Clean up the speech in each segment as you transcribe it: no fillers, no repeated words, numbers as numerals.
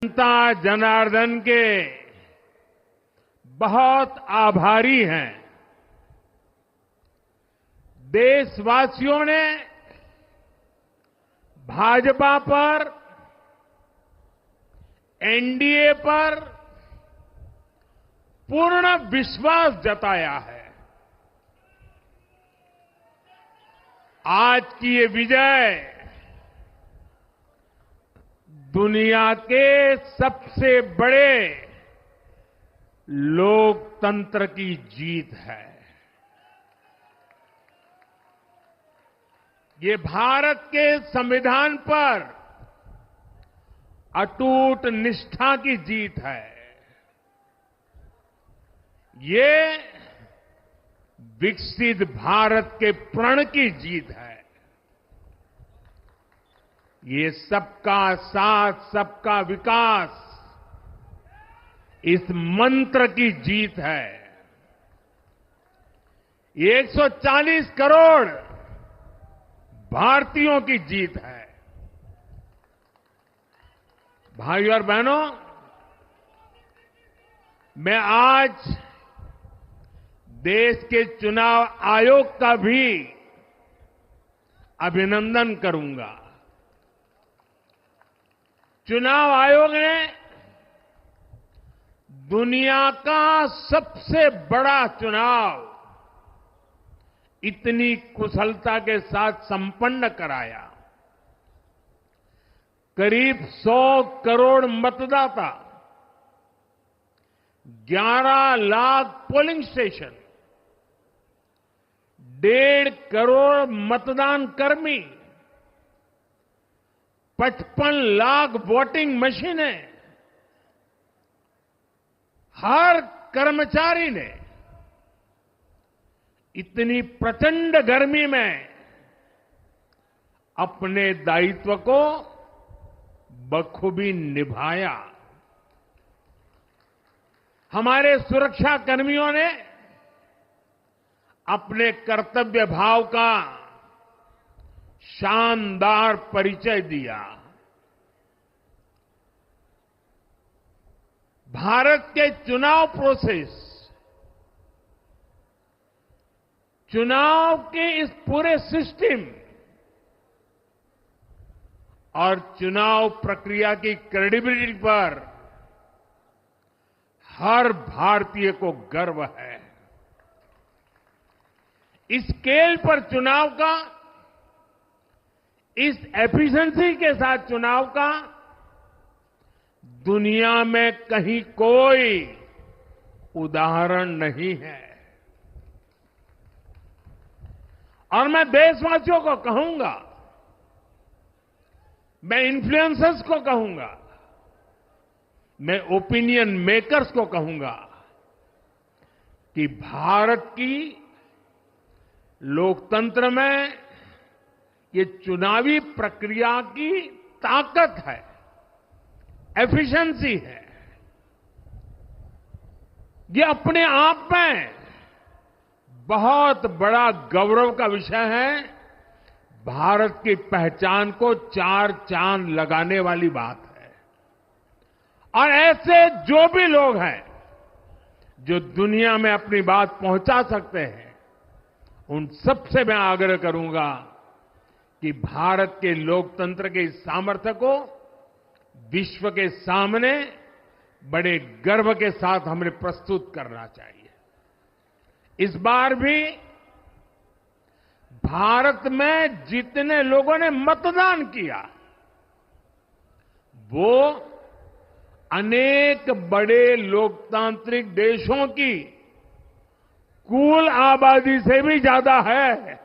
जनता जनार्दन के बहुत आभारी हैं। देशवासियों ने भाजपा पर, एनडीए पर पूर्ण विश्वास जताया है। आज की ये विजय दुनिया के सबसे बड़े लोकतंत्र की जीत है। ये भारत के संविधान पर अटूट निष्ठा की जीत है। ये विकसित भारत के प्रण की जीत है। ये सबका साथ, सबका विकास, इस मंत्र की जीत है। ये 140 करोड़ भारतीयों की जीत है। भाइयों और बहनों, मैं आज देश के चुनाव आयोग का भी अभिनंदन करूंगा। चुनाव आयोग ने दुनिया का सबसे बड़ा चुनाव इतनी कुशलता के साथ संपन्न कराया। करीब 100 करोड़ मतदाता, 11 लाख पोलिंग स्टेशन, 1.5 करोड़ मतदान कर्मी, 55 लाख वोटिंग मशीनें, हर कर्मचारी ने इतनी प्रचंड गर्मी में अपने दायित्व को बखूबी निभाया। हमारे सुरक्षा कर्मियों ने अपने कर्तव्य भाव का शानदार परिचय दिया। भारत के चुनाव प्रोसेस, चुनाव के इस पूरे सिस्टम और चुनाव प्रक्रिया की क्रेडिबिलिटी पर हर भारतीय को गर्व है। इस स्केल पर चुनाव का, इस एफिशिएंसी के साथ चुनाव का दुनिया में कहीं कोई उदाहरण नहीं है। और मैं देशवासियों को कहूंगा, मैं इन्फ्लुएंसर्स को कहूंगा, मैं ओपिनियन मेकर्स को कहूंगा कि भारत की लोकतंत्र में ये चुनावी प्रक्रिया की ताकत है, एफिशिएंसी है। ये अपने आप में बहुत बड़ा गौरव का विषय है। भारत की पहचान को 4 चांद लगाने वाली बात है। और ऐसे जो भी लोग हैं जो दुनिया में अपनी बात पहुंचा सकते हैं, उन सबसे मैं आग्रह करूंगा कि भारत के लोकतंत्र के इस सामर्थ्य को विश्व के सामने बड़े गर्व के साथ हमें प्रस्तुत करना चाहिए। इस बार भी भारत में जितने लोगों ने मतदान किया, वो अनेक बड़े लोकतांत्रिक देशों की कुल आबादी से भी ज्यादा है।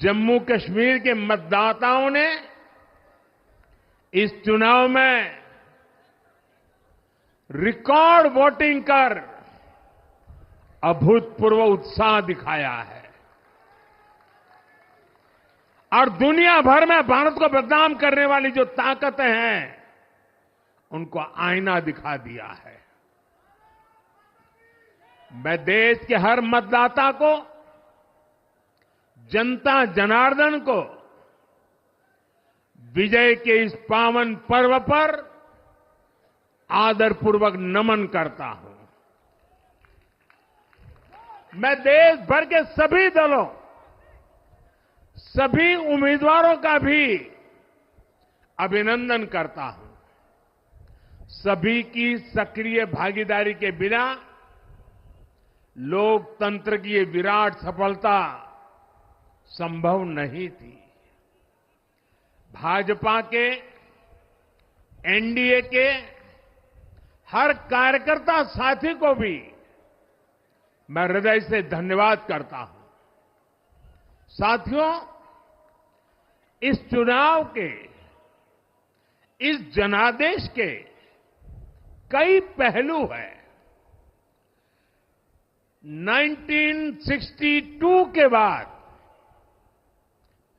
जम्मू कश्मीर के मतदाताओं ने इस चुनाव में रिकॉर्ड वोटिंग कर अभूतपूर्व उत्साह दिखाया है और दुनिया भर में भारत को बदनाम करने वाली जो ताकतें हैं, उनको आईना दिखा दिया है। मैं देश के हर मतदाता को, जनता जनार्दन को विजय के इस पावन पर्व पर आदरपूर्वक नमन करता हूं। मैं देश भर के सभी दलों, सभी उम्मीदवारों का भी अभिनंदन करता हूं। सभी की सक्रिय भागीदारी के बिना लोकतंत्र की ये विराट सफलता संभव नहीं थी। भाजपा के, एनडीए के हर कार्यकर्ता साथी को भी मैं हृदय से धन्यवाद करता हूं। साथियों, इस चुनाव के, इस जनादेश के कई पहलू हैं। 1962 के बाद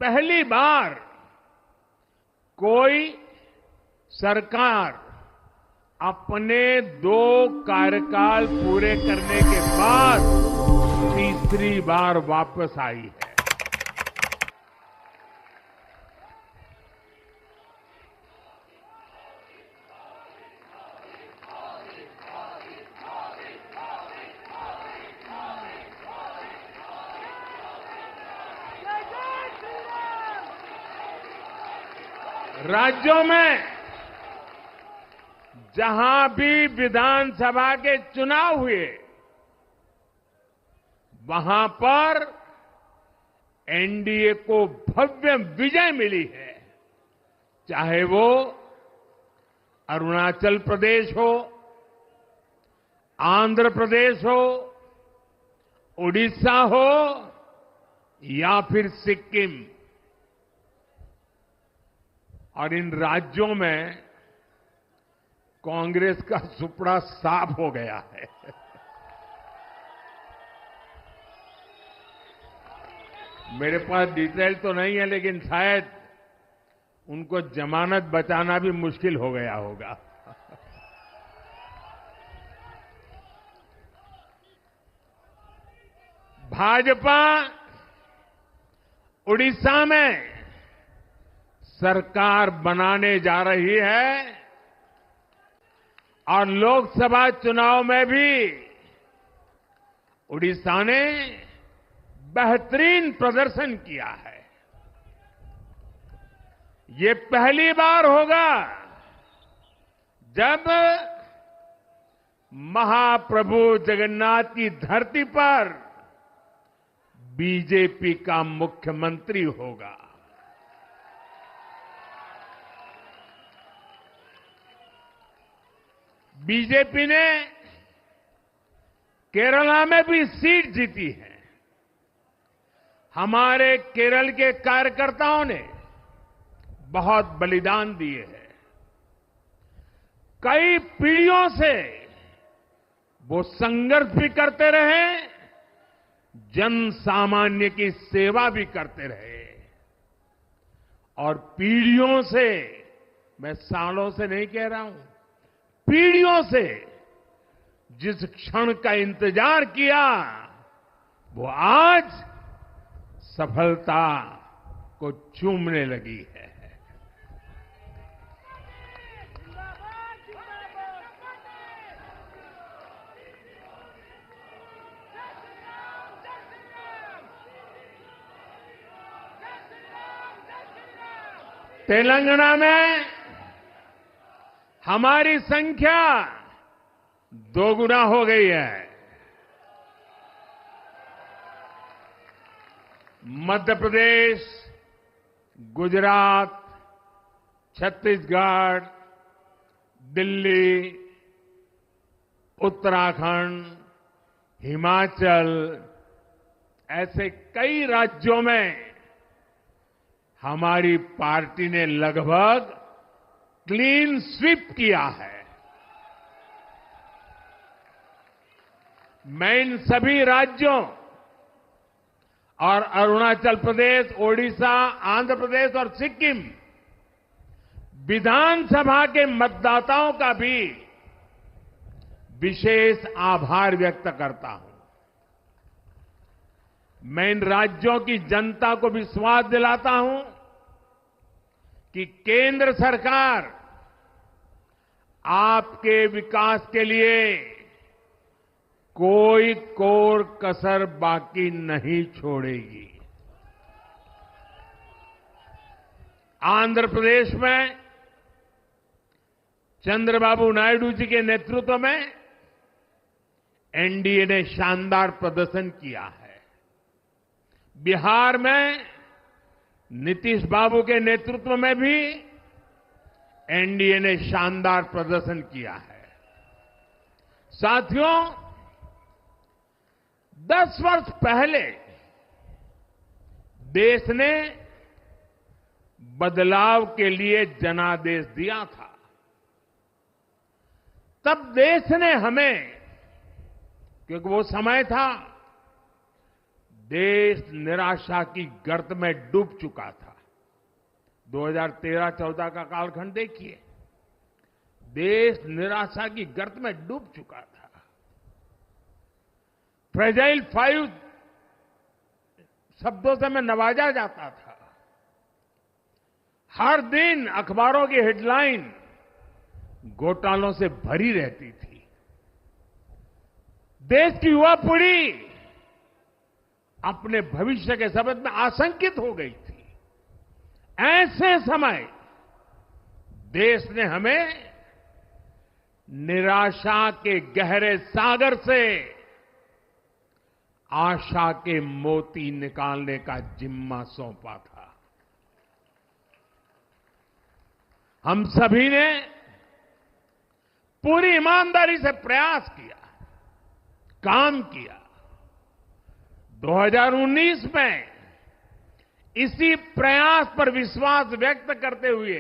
पहली बार कोई सरकार अपने 2 कार्यकाल पूरे करने के बाद तीसरी बार वापस आई है। राज्यों में जहां भी विधानसभा के चुनाव हुए, वहां पर एनडीए को भव्य विजय मिली है। चाहे वो अरुणाचल प्रदेश हो, आंध्र प्रदेश हो, उड़ीसा हो या फिर सिक्किम। और इन राज्यों में कांग्रेस का सुपड़ा साफ हो गया है। मेरे पास डिटेल तो नहीं है, लेकिन शायद उनको जमानत बचाना भी मुश्किल हो गया होगा। भाजपा उड़ीसा में सरकार बनाने जा रही है और लोकसभा चुनाव में भी उड़ीसा ने बेहतरीन प्रदर्शन किया है। ये पहली बार होगा जब महाप्रभु जगन्नाथ की धरती पर बीजेपी का मुख्यमंत्री होगा। बीजेपी ने केरला में भी सीट जीती है। हमारे केरल के कार्यकर्ताओं ने बहुत बलिदान दिए हैं। कई पीढ़ियों से वो संघर्ष भी करते रहे, जन सामान्य की सेवा भी करते रहे। और पीढ़ियों से, मैं सालों से नहीं कह रहा हूं, पीढ़ियों से जिस क्षण का इंतजार किया, वो आज सफलता को चूमने लगी है। तेलंगाना में हमारी संख्या 2 गुना हो गई है। मध्य प्रदेश, गुजरात, छत्तीसगढ़, दिल्ली, उत्तराखंड, हिमाचल, ऐसे कई राज्यों में हमारी पार्टी ने लगभग क्लीन स्वीप किया है। मैं इन सभी राज्यों और अरुणाचल प्रदेश, ओडिशा, आंध्र प्रदेश और सिक्किम विधानसभा के मतदाताओं का भी विशेष आभार व्यक्त करता हूं। मैं इन राज्यों की जनता को विश्वास दिलाता हूं कि केंद्र सरकार आपके विकास के लिए कोई कोर कसर बाकी नहीं छोड़ेगी। आंध्र प्रदेश में चंद्रबाबू नायडू जी के नेतृत्व में एनडीए ने शानदार प्रदर्शन किया है। बिहार में नीतीश बाबू के नेतृत्व में भी एनडीए ने शानदार प्रदर्शन किया है। साथियों, 10 वर्ष पहले देश ने बदलाव के लिए जनादेश दिया था। तब देश ने हमें, क्योंकि वो समय था देश निराशा की गर्त में डूब चुका था। 2013-14 का कालखंड देखिए, देश निराशा की गर्त में डूब चुका था। फ्रेजाइल 5 शब्दों से मैं नवाजा जाता था। हर दिन अखबारों की हेडलाइन घोटालों से भरी रहती थी। देश की युवा पीढ़ी अपने भविष्य के संबंध में आशंकित हो गई थी। ऐसे समय देश ने हमें निराशा के गहरे सागर से आशा के मोती निकालने का जिम्मा सौंपा था। हम सभी ने पूरी ईमानदारी से प्रयास किया, काम किया। 2019 में इसी प्रयास पर विश्वास व्यक्त करते हुए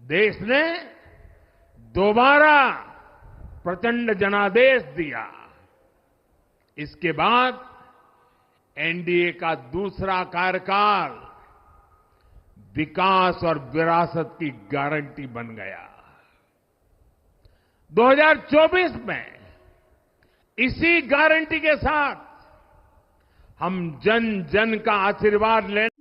देश ने दोबारा प्रचंड जनादेश दिया। इसके बाद एनडीए का दूसरा कार्यकाल विकास और विरासत की गारंटी बन गया। 2024 में इसी गारंटी के साथ हम जन जन का आशीर्वाद लेने